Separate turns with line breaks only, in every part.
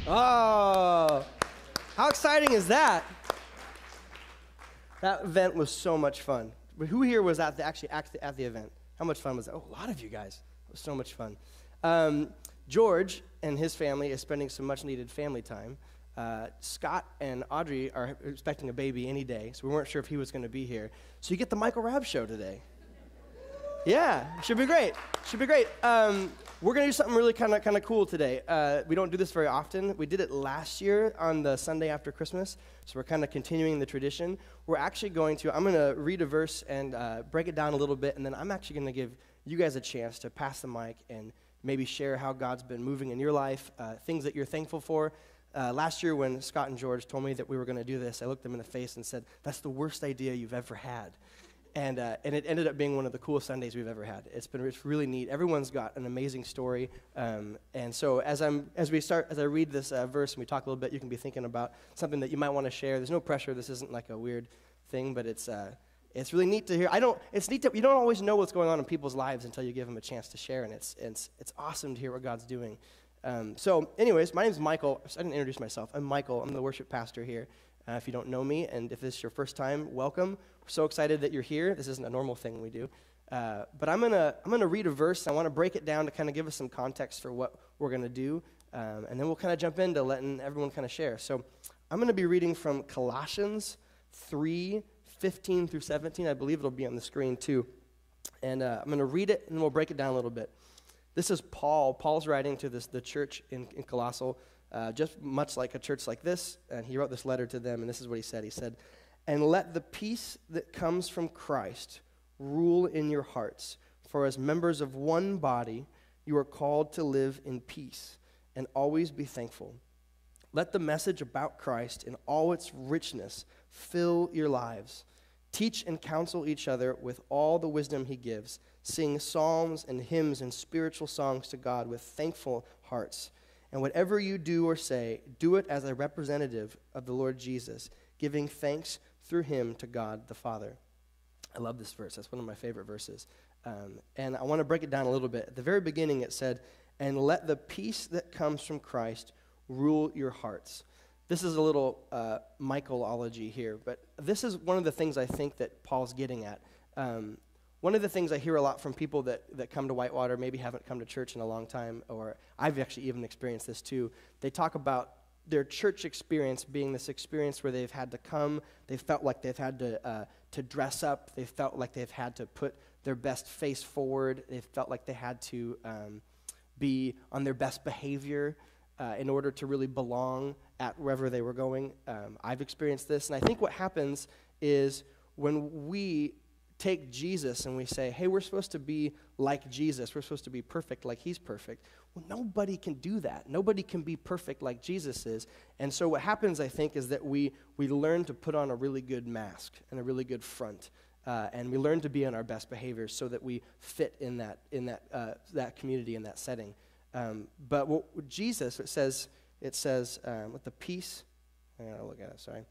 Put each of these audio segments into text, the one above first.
Oh, how exciting is that? That event was so much fun. But who here was at the event? How much fun was that? Oh, a lot of you guys. It was so much fun. George and his family is spending some much-needed family time. Scott and Audrey are expecting a baby any day, so we weren't sure if he was going to be here. So you get the Michael Rabb show today. Yeah, should be great. Should be great. We're going to do something really kind of cool today. We don't do this very often. We did it last year on the Sunday after Christmas, so we're kind of continuing the tradition. We're actually I'm going to read a verse and break it down a little bit, and then I'm actually going to give you guys a chance to pass the mic and maybe share how God's been moving in your life, things that you're thankful for. Last year when Scott and George told me that we were going to do this, I looked them in the face and said, "That's the worst idea you've ever had." And it ended up being one of the coolest Sundays we've ever had. It's really neat. Everyone's got an amazing story. And so as I read this verse and we talk a little bit, you can be thinking about something that you might want to share. There's no pressure. This isn't like a weird thing, but it's really neat to hear. It's neat that you don't always know what's going on in people's lives until you give them a chance to share, and it's awesome to hear what God's doing. So anyways, my name's Michael. I didn't introduce myself. I'm Michael. I'm the worship pastor here. If you don't know me, and if this is your first time, welcome. We're so excited that you're here. This isn't a normal thing we do. But I'm gonna read a verse. I want to break it down to kind of give us some context for what we're going to do. And then we'll kind of jump into letting everyone kind of share. So I'm going to be reading from Colossians 3:15 through 17. I believe it'll be on the screen too. And I'm going to read it, and then we'll break it down a little bit. This is Paul. Paul's writing to the church in Colossal, just much like a church like this, and he wrote this letter to them, and this is what he said. He said, "And let the peace that comes from Christ rule in your hearts, for as members of one body, you are called to live in peace, and always be thankful. Let the message about Christ in all its richness fill your lives. Teach and counsel each other with all the wisdom he gives. Sing psalms and hymns and spiritual songs to God with thankful hearts. And whatever you do or say, do it as a representative of the Lord Jesus, giving thanks through him to God the Father." I love this verse. That's one of my favorite verses. And I want to break it down a little bit. At the very beginning it said, "And let the peace that comes from Christ rule your hearts." This is a little Michaelology here, but this is one of the things I think that Paul's getting at. One of the things I hear a lot from people that come to Whitewater, maybe haven't come to church in a long time, or I've actually even experienced this too. They talk about their church experience being this experience where they've had to come, they felt like they've had to dress up, they felt like they've had to put their best face forward, they felt like they had to be on their best behavior in order to really belong at wherever they were going. I've experienced this, and I think what happens is when we take Jesus and we say, hey, we're supposed to be like Jesus, we're supposed to be perfect like he's perfect. Well, nobody can do that. Nobody can be perfect like Jesus is. And so what happens, I think, is that we learn to put on a really good mask and a really good front, and we learn to be on our best behaviors so that we fit in that community, in that setting. But what Jesus, it says, let the peace, I gotta look at it, sorry.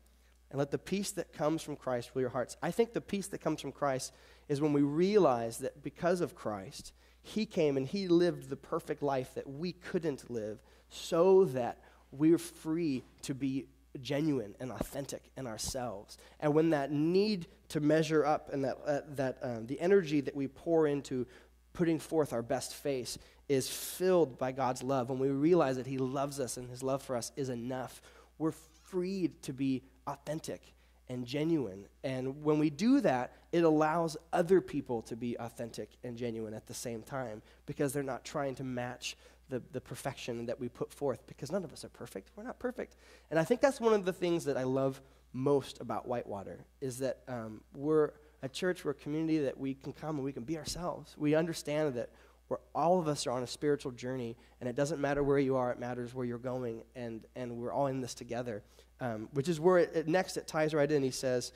And let the peace that comes from Christ rule your hearts. I think the peace that comes from Christ is when we realize that because of Christ, he came and he lived the perfect life that we couldn't live, so that we're free to be genuine and authentic in ourselves. And when that need to measure up and the energy that we pour into putting forth our best face is filled by God's love, when we realize that he loves us and his love for us is enough, we're freed to be authentic and genuine. And when we do that, it allows other people to be authentic and genuine at the same time, because they're not trying to match the perfection that we put forth, because none of us are perfect. We're not perfect. And I think that's one of the things that I love most about Whitewater, is that we're a church, we're a community that we can come and we can be ourselves. We understand that all of us are on a spiritual journey, and it doesn't matter where you are, it matters where you're going, and we're all in this together. Which is where next it ties right in. He says,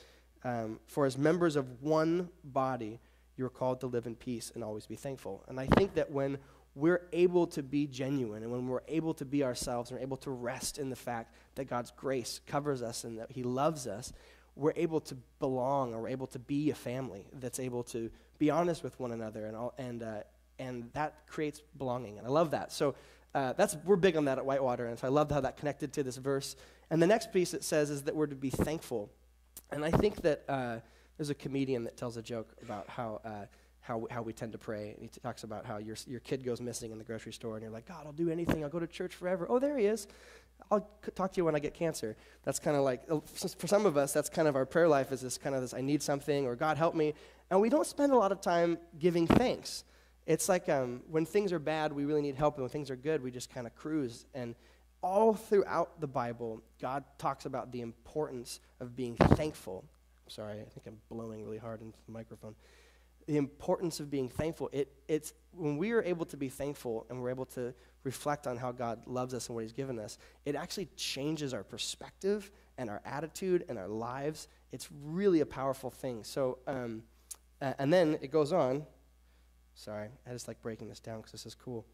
for as members of one body, you're called to live in peace and always be thankful. And I think that when we're able to be genuine, and when we're able to be ourselves, and we're able to rest in the fact that God's grace covers us and that he loves us, we're able to belong, or we're able to be a family that's able to be honest with one another, and that creates belonging. And I love that. So we're big on that at Whitewater, and so I loved how that connected to this verse. And the next piece it says is that we're to be thankful. And I think that there's a comedian that tells a joke about how we tend to pray. And he talks about how your kid goes missing in the grocery store, and you're like, God, I'll do anything. I'll go to church forever. Oh, there he is. I'll talk to you when I get cancer. That's kind of like, for some of us, that's kind of our prayer life is this I need something, or God help me. And we don't spend a lot of time giving thanks. It's like when things are bad, we really need help, and when things are good, we just kind of cruise. And all throughout the Bible, God talks about the importance of being thankful. Sorry, I think I'm blowing really hard into the microphone. The importance of being thankful. It's when we are able to be thankful and we're able to reflect on how God loves us and what he's given us, it actually changes our perspective and our attitude and our lives. It's really a powerful thing. So, and then it goes on. Sorry, I just like breaking this down because this is cool.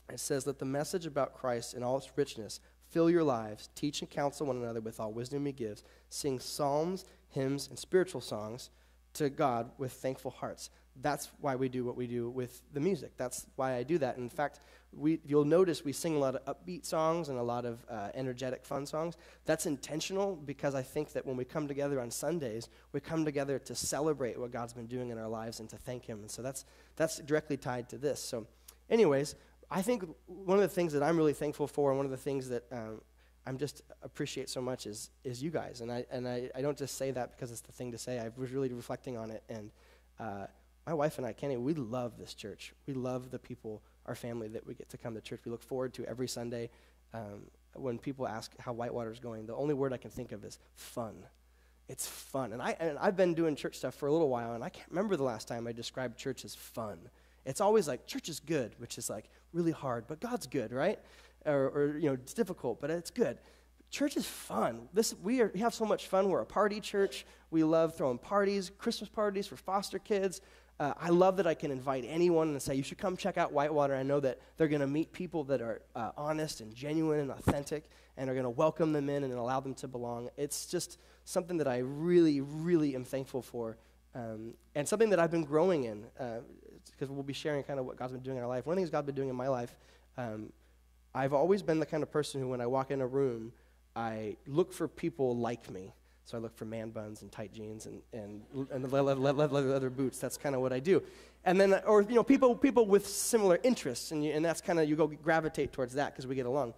It says, let the message about Christ in all its richness fill your lives. Teach and counsel one another with all wisdom he gives. Sing psalms, hymns, and spiritual songs to God with thankful hearts. That's why we do what we do with the music. That's why I do that. In fact, you'll notice we sing a lot of upbeat songs and a lot of energetic, fun songs. That's intentional because I think that when we come together on Sundays, we come together to celebrate what God's been doing in our lives and to thank him. And so that's directly tied to this. So anyways, I think one of the things that I'm really thankful for, and one of the things that I'm just appreciate so much is you guys. And I don't just say that because it's the thing to say. I was really reflecting on it. And my wife and I, Kenny, we love this church. We love the people, our family, that we get to come to church. We look forward to every Sunday. When people ask how Whitewater's going, the only word I can think of is fun. It's fun. And I've been doing church stuff for a little while, and I can't remember the last time I described church as fun. It's always like, church is good, which is like really hard, but God's good, right? Or it's difficult, but it's good. Church is fun. We have so much fun. We're a party church. We love throwing parties, Christmas parties for foster kids. I love that I can invite anyone and say, you should come check out Whitewater. I know that they're going to meet people that are honest and genuine and authentic and are going to welcome them in and allow them to belong. It's just something that I really, really am thankful for, and something that I've been growing in, because we'll be sharing kind of what God's been doing in our life. One of the things God's been doing in my life, I've always been the kind of person who, when I walk in a room, I look for people like me. So I look for man buns and tight jeans and leather boots. That's kind of what I do. And then, or people with similar interests, and that's kind of, you go gravitate towards that because we get along.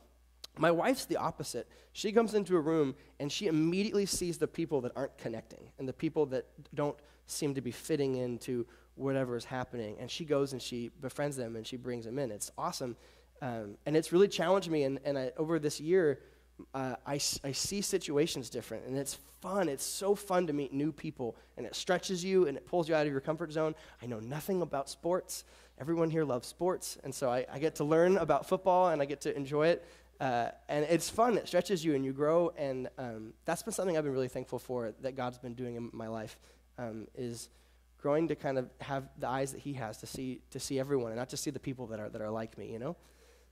My wife's the opposite. She comes into a room and she immediately sees the people that aren't connecting and the people that don't seem to be fitting into whatever is happening. And she goes and she befriends them and she brings them in. It's awesome. And it's really challenged me. And over this year, I see situations different, and it's fun. It's so fun to meet new people, and it stretches you, and it pulls you out of your comfort zone. I know nothing about sports. Everyone here loves sports, and so I get to learn about football, and I get to enjoy it, and it's fun. It stretches you, and you grow, and that's been something I've been really thankful for that God's been doing in my life, is growing to kind of have the eyes that he has to see everyone, and not just see the people that are like me,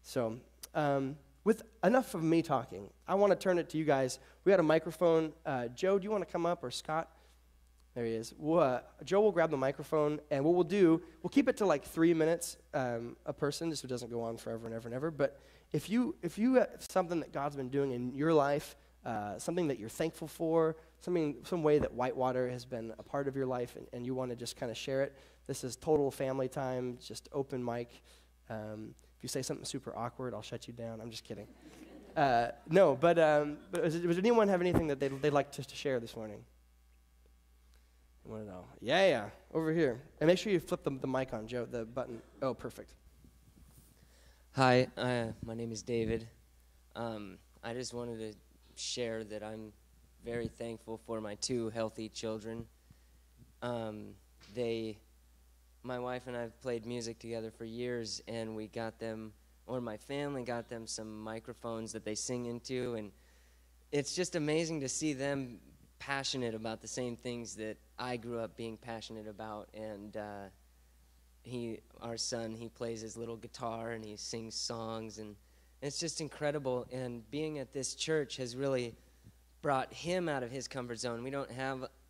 So, with enough of me talking, I want to turn it to you guys. We got a microphone. Joe, do you want to come up, or Scott? There he is. Joe will grab the microphone, and what we'll do, we'll keep it to like 3 minutes a person, just so it doesn't go on forever and ever and ever. But if you have something that God's been doing in your life, something that you're thankful for, some way that Whitewater has been a part of your life, and you want to just kind of share it, this is total family time, just open mic. If you say something super awkward, I'll shut you down. I'm just kidding. No, but does anyone have anything that they'd like to share this morning? I want to know. Yeah, over here. And make sure you flip the mic on, Joe, the button. Oh, perfect.
Hi, my name is David. I just wanted to share that I'm very thankful for my 2 healthy children. My wife and I have played music together for years, and we got them, or my family got them, some microphones that they sing into, and it's just amazing to see them passionate about the same things that I grew up being passionate about. And our son, he plays his little guitar and he sings songs, and it's just incredible. And being at this church has really brought him out of his comfort zone.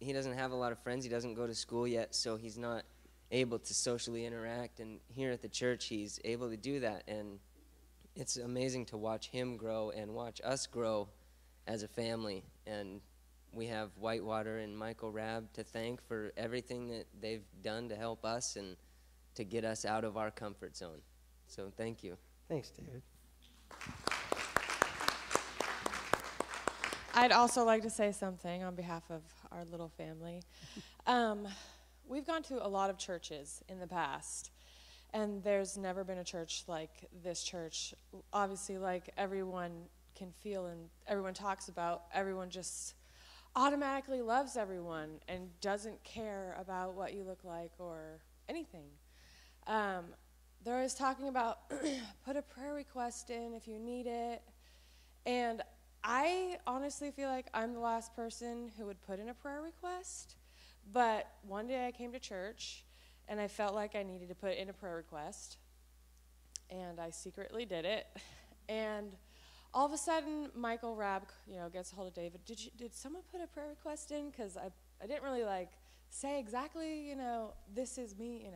He doesn't have a lot of friends. He doesn't go to school yet, so he's not able to socially interact, and here at the church he's able to do that, and it's amazing to watch him grow and watch us grow as a family. And we have Whitewater and Michael Rabb to thank for everything that they've done to help us and to get us out of our comfort zone. So thank you.
Thanks, David.
I'd also like to say something on behalf of our little family. We've gone to a lot of churches in the past, and there's never been a church like this church. Obviously, like everyone can feel and everyone talks about, everyone just automatically loves everyone and doesn't care about what you look like or anything. They're always talking about put a prayer request in if you need it. And I honestly feel like I'm the last person who would put in a prayer request. But one day I came to church and I felt like I needed to put in a prayer request. And I secretly did it. And all of a sudden, Michael Rabb, gets a hold of David. Did someone put a prayer request in? Because I didn't really say exactly, this is me,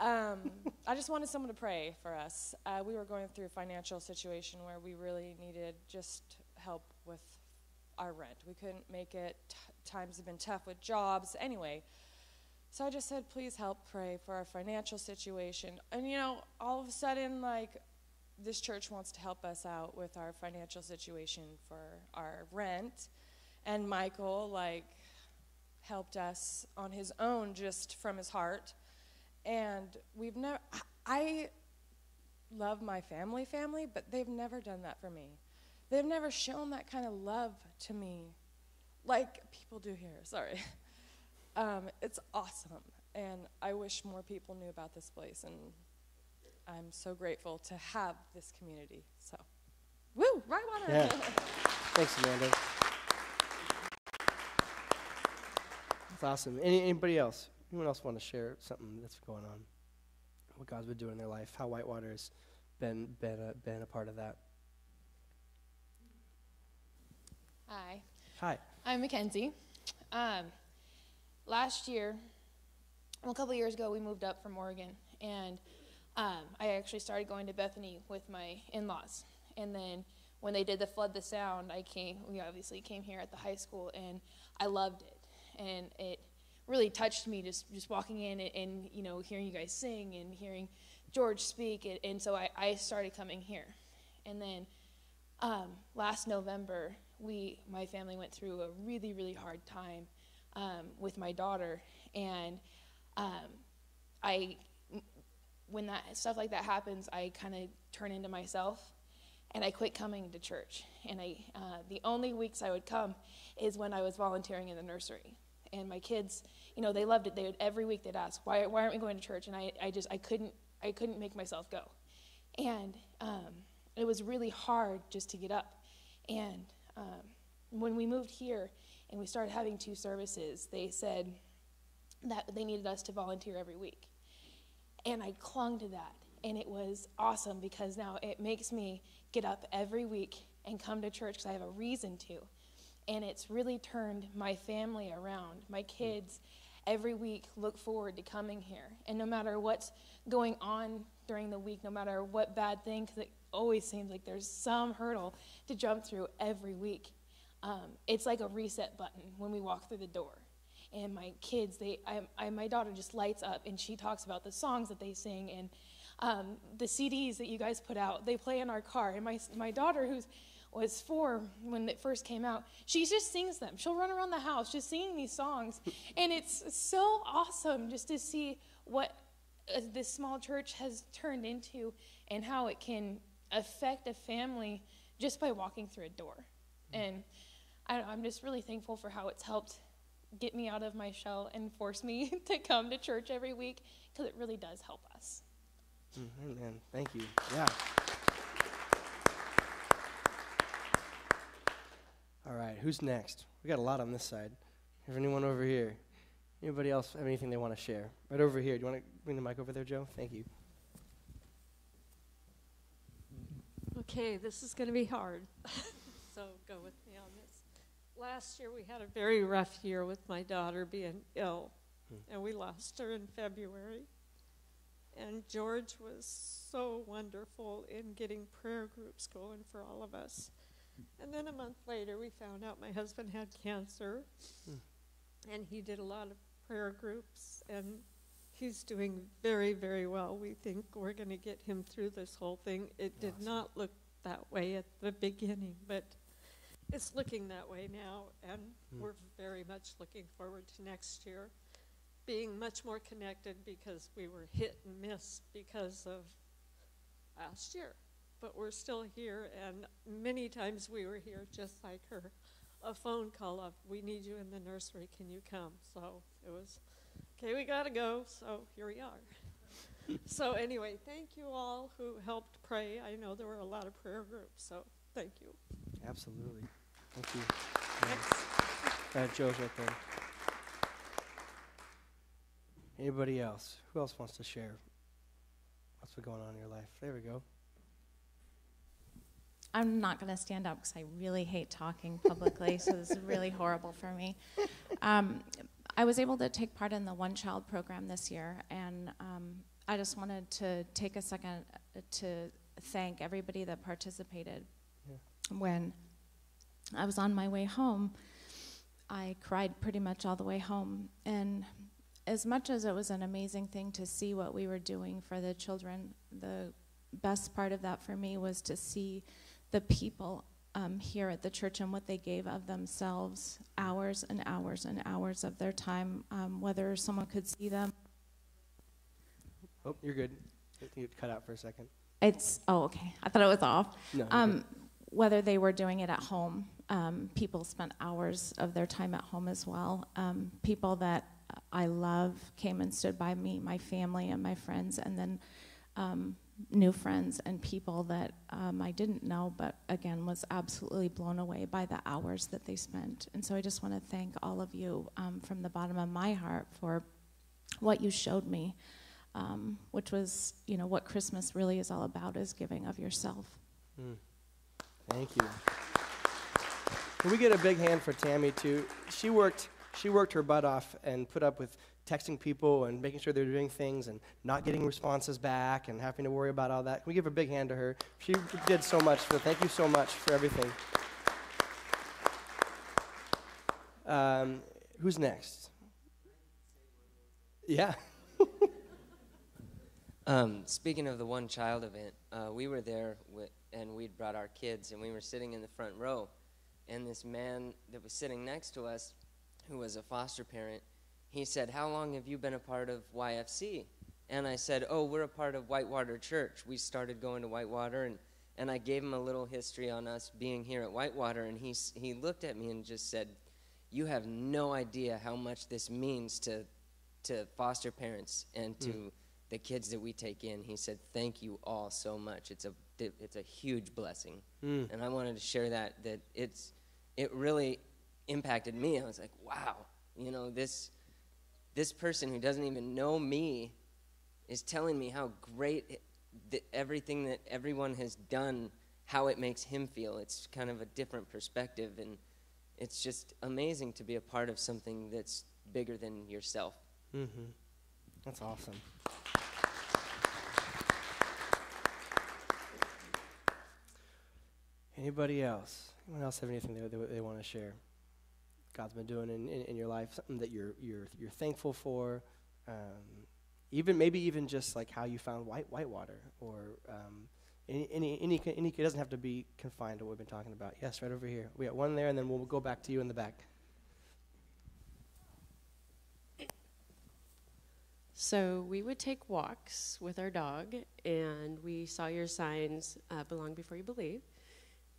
I just wanted someone to pray for us. We were going through a financial situation where we really needed just help with our rent. We couldn't make it. Times have been tough with jobs. Anyway, so I just said, please help pray for our financial situation. And, all of a sudden, this church wants to help us out with our financial situation for our rent. And Michael, helped us on his own just from his heart. And I love my family, but they've never done that for me. They've never shown that kind of love to me like people do here, sorry. It's awesome, and I wish more people knew about this place, and I'm so grateful to have this community, so. Woo, Whitewater!
Yeah. Thanks, Amanda. That's awesome. Anybody else? Anyone else want to share something that's going on? What God's been doing in their life? How Whitewater has been a part of that?
Hi.
Hi.
I'm Mackenzie. Last year, a couple years ago, we moved up from Oregon, and I actually started going to Bethany with my in-laws. And then when they did the Flood the Sound, we obviously came here at the high school, and I loved it. And it really touched me just walking in and hearing you guys sing and hearing George speak. And so I started coming here. And then last November, my family went through a really, really hard time with my daughter. And when stuff like that happens, I kind of turn into myself, and I quit coming to church. And the only weeks I would come is when I was volunteering in the nursery. And my kids, they loved it. Every week they'd ask, why aren't we going to church? And I couldn't make myself go. And it was really hard just to get up. And when we moved here and we started having 2 services, they said that they needed us to volunteer every week. And I clung to that. And it was awesome because now it makes me get up every week and come to church because I have a reason to. And it's really turned my family around. My kids every week look forward to coming here. And no matter what's going on during the week, no matter what bad thing, because it always seems like there's some hurdle to jump through every week, it's like a reset button when we walk through the door. And my kids, my daughter just lights up, and she talks about the songs that they sing and the CDs that you guys put out. They play in our car. And my daughter, was 4 when it first came out, she just sings them. She'll run around the house just singing these songs. And it's so awesome just to see what this small church has turned into and how it can affect a family just by walking through a door. And I'm just really thankful for how it's helped get me out of my shell and force me to come to church every week, because it really does help us.
Amen. Thank you. Yeah. All right, who's next? We got a lot on this side. Have anyone over here? Anybody else have anything they want to share? Right over here. Do you want to bring the mic over there, Joe? Thank you.
Okay, this is going to be hard, so go with me on this. Last year we had a very rough year with my daughter being ill, and we lost her in February. And George was so wonderful in getting prayer groups going for all of us. And then a month later, we found out my husband had cancer, and he did a lot of prayer groups, and he's doing very, very well. We think we're going to get him through this whole thing. It did not look that way at the beginning, but it's looking that way now, and we're very much looking forward to next year being much more connected, because we were hit and miss because of last year. But we're still here, and many times we were here just like her. A phone call of, we need you in the nursery, can you come? So it was, okay, we gotta go, so here we are. So anyway, thank you all who helped pray. I know there were a lot of prayer groups, so thank you.
Absolutely. Thank you. Joe's right there. Anybody else? Who else wants to share what's been going on in your life? There we go.
I'm not going to stand up because I really hate talking publicly, so this is really horrible for me. I was able to take part in the One Child program this year, and I just wanted to take a second to thank everybody that participated. Yeah. When I was on my way home, I cried pretty much all the way home, and as much as it was an amazing thing to see what we were doing for the children, the best part of that for me was to see the people here at the church and what they gave of themselves, hours and hours and hours of their time, whether someone could see them.
Oh, you're good. You cut out for a second.
Oh, okay. I thought it was off.
No,
whether they were doing it at home, people spent hours of their time at home as well. People that I love came and stood by me, my family and my friends, and then new friends and people that I didn't know, but again was absolutely blown away by the hours that they spent. And so I just want to thank all of you from the bottom of my heart for what you showed me, which was, what Christmas really is all about, is giving of yourself.
Thank you. Can we get a big hand for Tammy too? She worked her butt off and put up with texting people and making sure they're doing things and not getting responses back and having to worry about all that. Can we give a big hand to her? She did so much. So thank you so much for everything. Who's next? Yeah.
Speaking of the One Child event, we were there and we'd brought our kids, and we were sitting in the front row, and this man that was sitting next to us, who was a foster parent, he said, "How long have you been a part of YFC?" And I said, "Oh, we're a part of Whitewater Church. We started going to Whitewater," and I gave him a little history on us being here at Whitewater, and he looked at me and just said, "You have no idea how much this means to foster parents and to the kids that we take in." He said, "Thank you all so much. It's a huge blessing." And I wanted to share that it really impacted me. I was like, wow, this person who doesn't even know me is telling me how great everything that everyone has done, how it makes him feel. It's kind of a different perspective, and it's just amazing to be a part of something that's bigger than yourself.
That's awesome. Anybody else? Anyone else have anything they want to share? God's been doing in your life, something that you're thankful for, maybe even just like how you found Whitewater, or it doesn't have to be confined to what we've been talking about. Yes, right over here. We got one there, and then we'll go back to you in the back.
So we would take walks with our dog, and we saw your signs, Belong Before You Believe,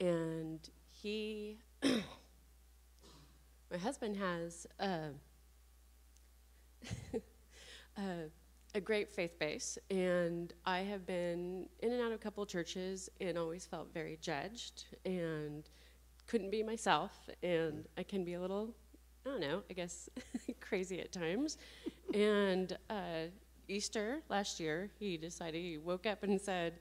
and my husband has a great faith base, and I have been in and out of a couple of churches and always felt very judged and couldn't be myself, and I can be a little, I don't know, I guess crazy at times. And Easter last year, he woke up and said,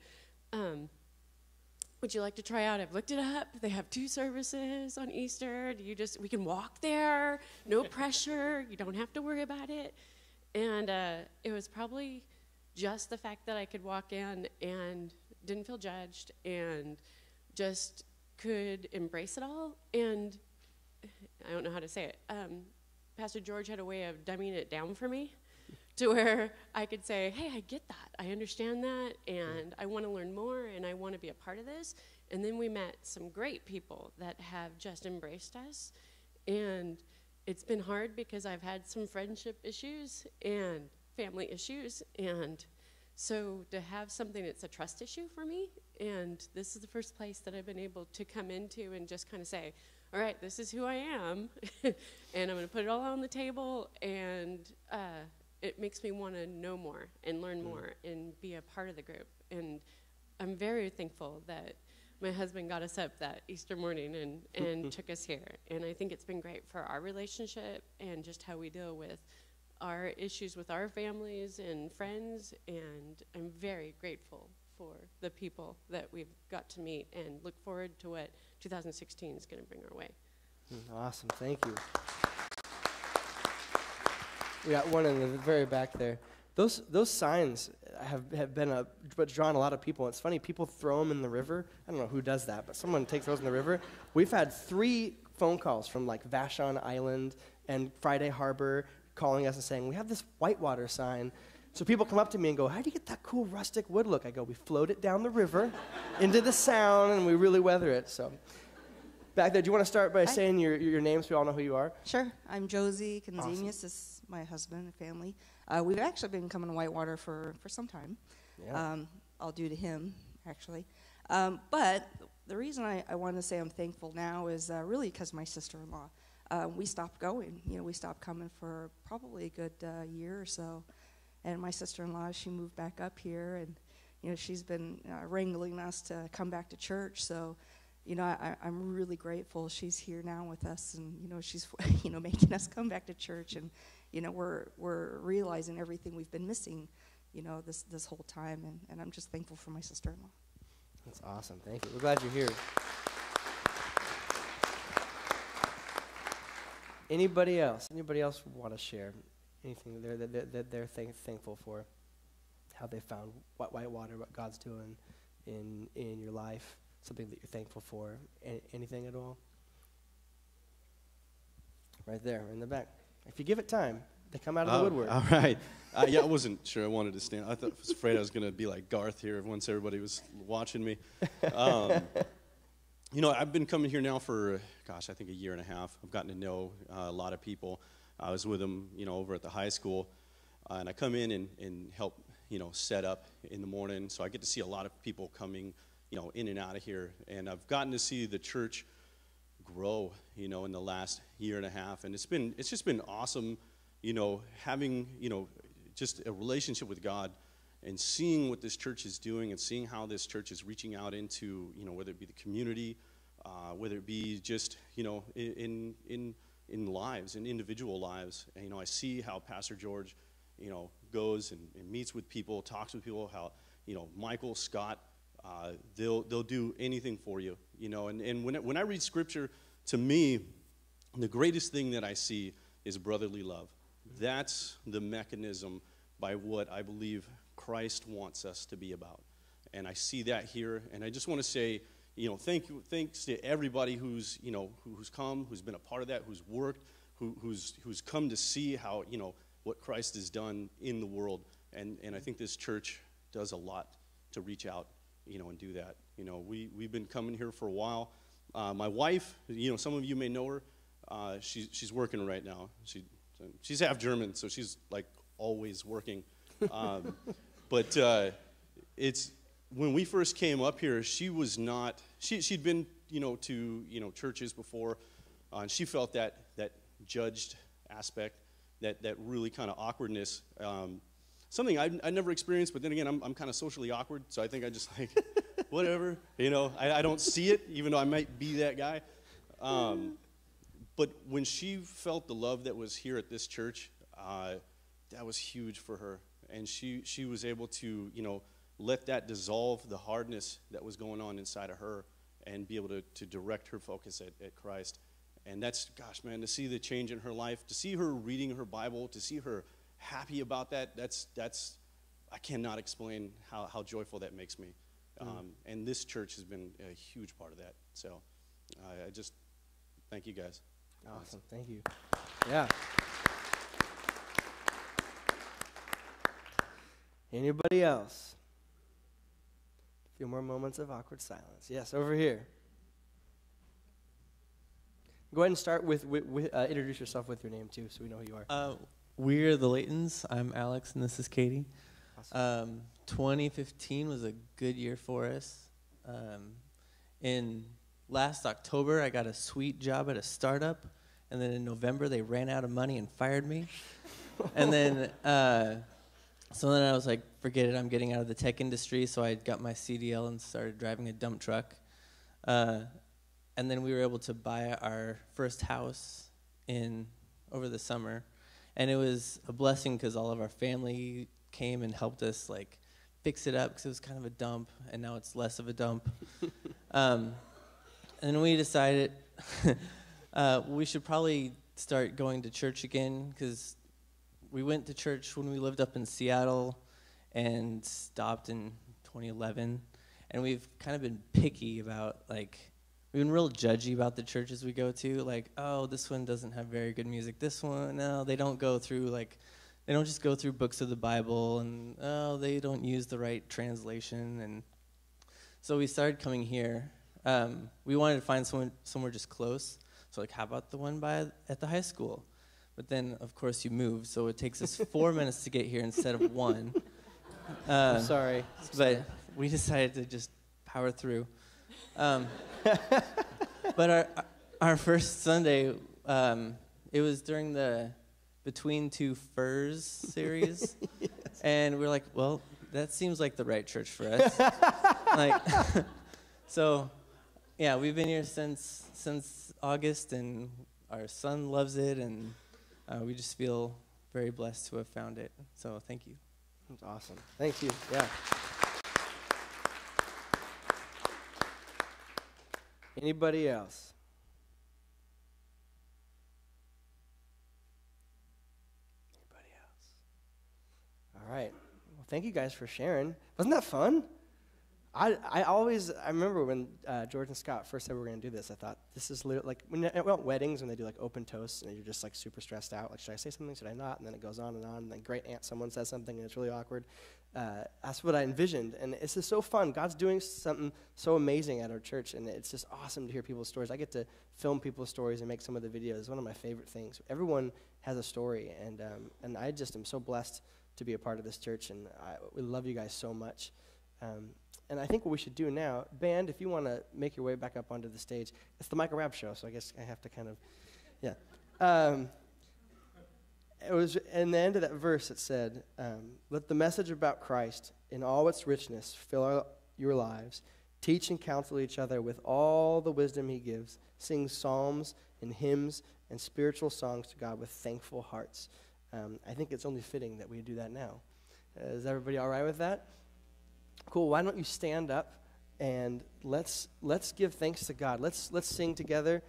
would you like to try out? I've looked it up. They have 2 services on Easter. We can walk there, no pressure. You don't have to worry about it. And it was probably just the fact that I could walk in and didn't feel judged and just could embrace it all. And I don't know how to say it. Pastor George had a way of dumbing it down for me to where I could say, hey, I get that. I understand that, and I want to learn more, and I want to be a part of this. And then we met some great people that have just embraced us. And it's been hard because I've had some friendship issues and family issues. And so to have something that's a trust issue for me, and this is the first place that I've been able to come into and just kind of say, all right, this is who I am, and I'm going to put it all on the table, and it makes me want to know more and learn more and be a part of the group. And I'm very thankful that my husband got us up that Easter morning and took us here. And I think it's been great for our relationship and just how we deal with our issues with our families and friends. And I'm very grateful for the people that we've got to meet and look forward to what 2016 is going to bring our way.
Awesome. Thank you. We got one in the very back there. Those signs have been drawn a lot of people. It's funny, people throw them in the river. I don't know who does that, but someone takes those in the river. We've had 3 phone calls from like Vashon Island and Friday Harbor calling us and saying, we have this whitewater sign. So people come up to me and go, how do you get that cool rustic wood look? I go, we float it down the river into the sound and we really weather it. So back there, do you want to start by saying your name so we all know who you are?
Sure. I'm Josie Konzemius.
Awesome.
This is my husband and family. We've actually been coming to Whitewater for some time.
Yeah.
All due to him, actually. But the reason I want to say I'm thankful now is really because my sister-in-law. We stopped going. We stopped coming for probably a good year or so. And my sister-in-law, she moved back up here, and she's been wrangling us to come back to church. So, I'm really grateful she's here now with us, and she's making us come back to church, and we're realizing everything we've been missing, this whole time, and I'm just thankful for my sister-in-law.
That's awesome. Thank you. We're glad you're here. Anybody else? Anybody else want to share anything that they're thankful for? How they found Whitewater, what God's doing in your life, something that you're thankful for, anything at all? Right there, in the back. If you give it time, they come out of the woodwork.
All right. I wasn't sure I wanted to stand. I was afraid I was going to be like Garth here once everybody was watching me. I've been coming here now for, I think a year and a half. I've gotten to know a lot of people. I was with them, over at the high school. And I come in and help, set up in the morning. So I get to see a lot of people coming, in and out of here. And I've gotten to see the church grow, in the last year and a half. And it's just been awesome, having, just a relationship with God and seeing what this church is doing and seeing how this church is reaching out into, whether it be the community, whether it be just, in lives, in individual lives. And, I see how Pastor George, goes and meets with people, talks with people, how, Michael, Scott, they'll do anything for you, and when I read scripture, to me, the greatest thing that I see is brotherly love. That's the mechanism by what I believe Christ wants us to be about. And I see that here, and I just want to say, thanks to everybody who's come, who's been a part of that, who's worked, who's come to see how, what Christ has done in the world. And I think this church does a lot to reach out, and do that. We've been coming here for a while. My wife, some of you may know her. She's working right now. She's half German, so she's like always working. But it's when we first came up here, she was not. She'd been to churches before, and she felt that judged aspect, that really kind of awkwardness. Something I never experienced, but then again, I'm kind of socially awkward, so I think I just like, whatever, I don't see it, even though I might be that guy. But when she felt the love that was here at this church, that was huge for her. And she was able to, let that dissolve the hardness that was going on inside of her and be able to direct her focus at Christ. And that's, gosh, man, to see the change in her life, to see her reading her Bible, to see her happy about that, that's I cannot explain how joyful that makes me. And this church has been a huge part of that. So I just thank you guys.
Awesome. Thank you. Yeah. Anybody else? A few more moments of awkward silence. Yes, over here. Go ahead and start with introduce yourself with your name, too, so we know who you are.
We're the Laytons. I'm Alex, and this is Katie.
Awesome.
2015 was a good year for us. In last October, I got a sweet job at a startup, and then in November, they ran out of money and fired me. And then, so then I was like, forget it, I'm getting out of the tech industry, so I got my CDL and started driving a dump truck. And then we were able to buy our first house over the summer. And it was a blessing because all of our family came and helped us like fix it up because it was kind of a dump, and now it's less of a dump. And then we decided we should probably start going to church again because we went to church when we lived up in Seattle and stopped in 2011. And we've kind of been picky about we've been real judgy about the churches we go to. Like, oh, this one doesn't have very good music. This one, no, they don't go through, they don't just go through books of the Bible. And, oh, they don't use the right translation. And so we started coming here. We wanted to find somewhere just close. So, how about the one at the high school? But then, of course, you moved. So it takes us 4 minutes to get here instead of 1.
I'm sorry.
But we decided to just power through. But our first Sunday, it was during the Between Two Furs series, yes. And we're like, well, that seems like the right church for us. So, yeah, we've been here since August, and our son loves it, and we just feel very blessed to have found it. So, thank you.
That's awesome. Thank you. Yeah. Anybody else? Anybody else? All right. Well, thank you guys for sharing. Wasn't that fun? I remember when George and Scott first said we were going to do this, I thought, this is literally, when at weddings, when they do, open toasts, and you're just, super stressed out, should I say something, should I not? And then it goes on, and then great aunt someone says something, and it's really awkward. That's what I envisioned, and it's just so fun. God's doing something so amazing at our church, and it's just awesome to hear people's stories. I get to film people's stories and make some of the videos. It's one of my favorite things. Everyone has a story, and I just am so blessed to be a part of this church, and we love you guys so much. And I think what we should do now, band, if you want to make your way back up onto the stage, it's the Michael Rapp show, so I guess I have to kind of, yeah. It was in the end of that verse, it said, let the message about Christ in all its richness fill your lives. Teach and counsel each other with all the wisdom he gives. Sing psalms and hymns and spiritual songs to God with thankful hearts. I think it's only fitting that we do that now. Is everybody all right with that? Cool. Why don't you stand up and let's give thanks to God. Let's sing together.